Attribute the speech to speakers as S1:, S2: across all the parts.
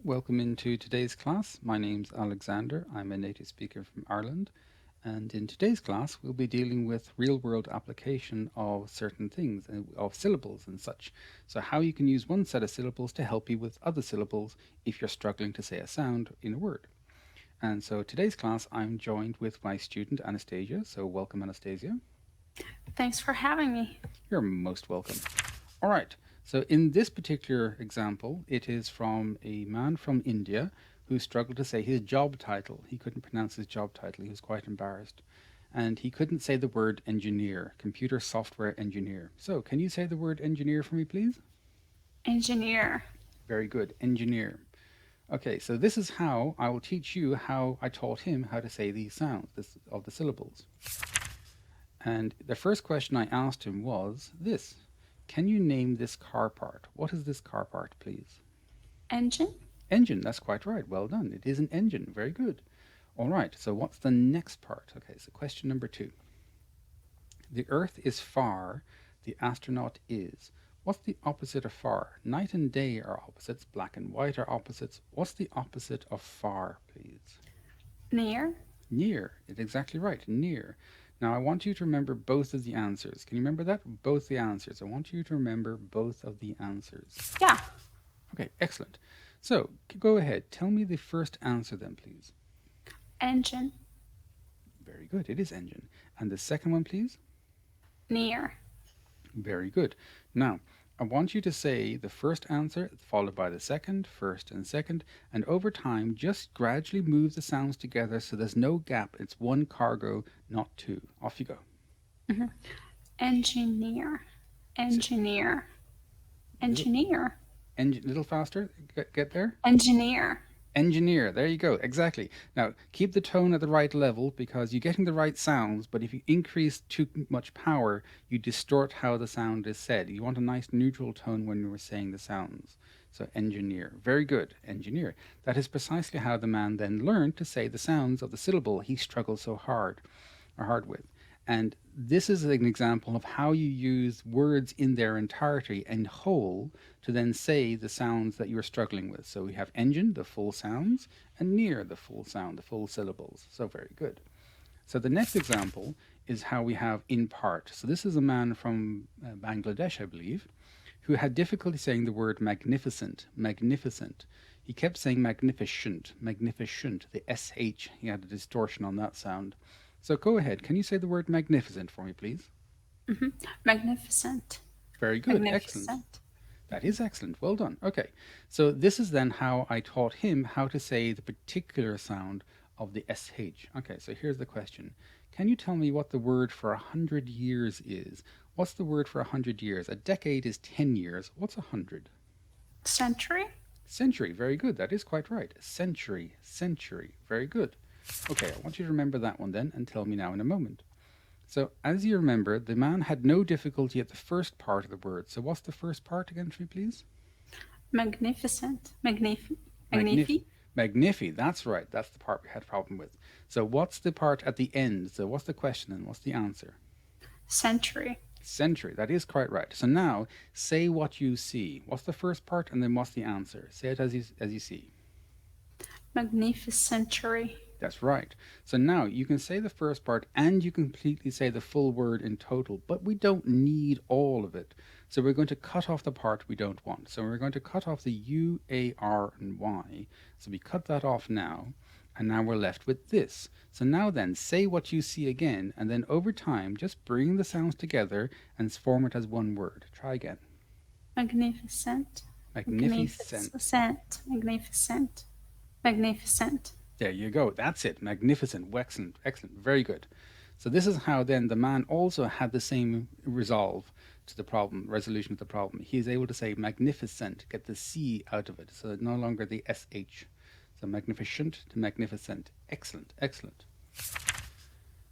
S1: Welcome into today's class. My name's Alexander. I'm a native speaker from Ireland. And in today's class, we'll be dealing with real-world application of certain things, of syllables and such. So how you can use one set of syllables to help you with other syllables if you're struggling to say a sound in a word. And so today's class, I'm joined with my student, Anastasia. So welcome, Anastasia.
S2: Thanks for having me.
S1: You're most welcome. All right. So in this particular example, it is from a man from India who struggled to say his job title. He couldn't pronounce his job title. He was quite embarrassed. And he couldn't say the word engineer, computer software engineer. So can you say the word engineer for me, please?
S2: Engineer.
S1: Very good. Engineer. Okay, so this is how I will teach you how I taught him how to say these sounds of the syllables. And the first question I asked him was this. Can you name this car part? What is this car part, please?
S2: Engine.
S1: Engine, that's quite right. Well done. It is an engine. Very good. All right, so what's the next part? Okay, so question number 2. The Earth is far, the astronaut is. What's the opposite of far? Night and day are opposites, black and white are opposites. What's the opposite of far, please?
S2: Near.
S1: Near. It's exactly right. Near. Now I want you to remember both of the answers. Can you remember that? Both the answers. I want you to remember both of the answers.
S2: Yeah.
S1: Okay, excellent. So go ahead. Tell me the first answer then, please.
S2: Engine.
S1: Very good. It is engine. And the second one, please.
S2: Near.
S1: Very good. Now, I want you to say the first answer followed by the second, first and second, and over time just gradually move the sounds together so there's no gap. It's one cargo, not two. Off you go.
S2: Mm-hmm. Engineer. Engineer. Engineer.
S1: Little faster. Get there.
S2: Engineer.
S1: Engineer. There you go. Exactly. Now, keep the tone at the right level because you're getting the right sounds, but if you increase too much power, you distort how the sound is said. You want a nice neutral tone when you're saying the sounds. So, engineer. Very good. Engineer. That is precisely how the man then learned to say the sounds of the syllable he struggled so hard with. And this is an example of how you use words in their entirety and whole to then say the sounds that you're struggling with. So we have engine, the full sounds, and near, the full sound, the full syllables. So very good. So the next example is how we have in part. So this is a man from Bangladesh, I believe, who had difficulty saying the word magnificent, magnificent. He kept saying magnificent, magnificent, the SH. He had a distortion on that sound. So go ahead. Can you say the word magnificent for me, please?
S2: Mm-hmm. Magnificent.
S1: Very good.
S2: Magnificent.
S1: Excellent. That is excellent. Well done. Okay. So this is then how I taught him how to say the particular sound of the SH. Okay, so here's the question. Can you tell me what the word for 100 years is? What's the word for 100 years? A decade is 10 years. What's 100?
S2: Century.
S1: Century. Very good. That is quite right. Century. Century. Very good. Okay, I want you to remember that one then and tell me now in a moment. So, as you remember, the man had no difficulty at the first part of the word. So, what's the first part again for me, please?
S2: Magnificent. Magnifi.
S1: Magnifi. That's right. That's the part we had a problem with. So, what's the part at the end? So, what's the question and what's the answer?
S2: Century.
S1: Century. That is quite right. So now, say what you see. What's the first part and then what's the answer? Say it as you see.
S2: Magnificentary.
S1: That's right. So now you can say the first part and you completely say the full word in total, but we don't need all of it. So we're going to cut off the part we don't want. So we're going to cut off the U, A, R, and Y. So we cut that off now, and now we're left with this. So now then, say what you see again, and then over time, just bring the sounds together and form it as one word. Try again.
S2: Magnificent.
S1: Magnificent.
S2: Magnificent. Magnificent.
S1: There you go. That's it. Magnificent. Excellent. Excellent. Very good. So this is how then the man also had the same resolve to the problem, resolution of the problem. He is able to say magnificent, get the C out of it. So no longer the SH. So magnificent to magnificent. Excellent. Excellent.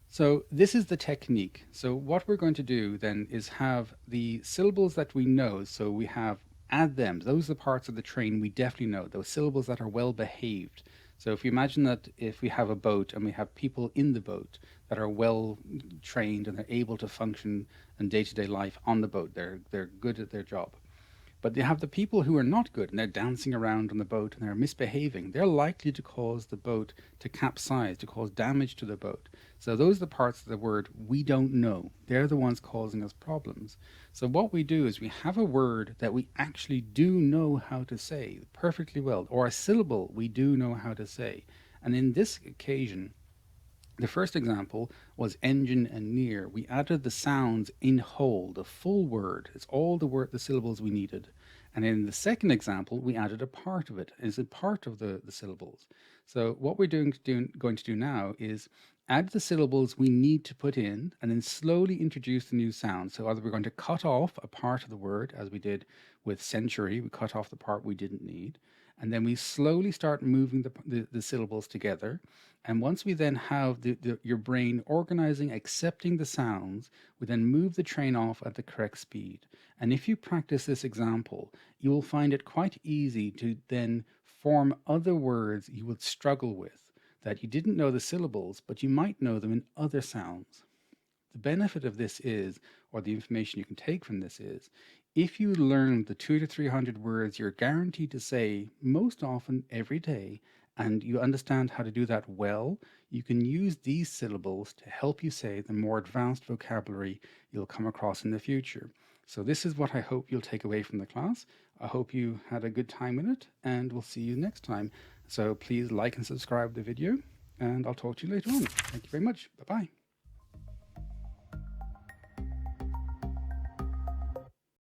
S1: So this is the technique. So what we're going to do then is have the syllables that we know. So we have add them. Those are the parts of the train we definitely know. Those syllables that are well behaved. So if you imagine that if we have a boat and we have people in the boat that are well trained and they're able to function in day-to-day life on the boat, they're good at their job. But you have the people who are not good and they're dancing around on the boat and they're misbehaving. They're likely to cause the boat to capsize, to cause damage to the boat. So those are the parts of the word we don't know. They're the ones causing us problems. So what we do is we have a word that we actually do know how to say perfectly well, or a syllable we do know how to say. And in this occasion, the first example was engine and near. We added the sounds in whole, the full word. It's all the syllables we needed. And in the second example, we added a part of it. It's a part of the syllables. So what we're going to do now is add the syllables we need to put in and then slowly introduce the new sound. So either we're going to cut off a part of the word, as we did with century, we cut off the part we didn't need. And then we slowly start moving the syllables together. And once we then have your brain organizing, accepting the sounds, we then move the train off at the correct speed. And if you practice this example, you will find it quite easy to then form other words you would struggle with, that you didn't know the syllables, but you might know them in other sounds. The benefit of this is, or the information you can take from this is, if you learn the 200 to 300 words you're guaranteed to say most often every day, and you understand how to do that well, you can use these syllables to help you say the more advanced vocabulary you'll come across in the future. So this is what I hope you'll take away from the class. I hope you had a good time with it, and we'll see you next time. So please like and subscribe the video, and I'll talk to you later on. Thank you very much. Bye-bye.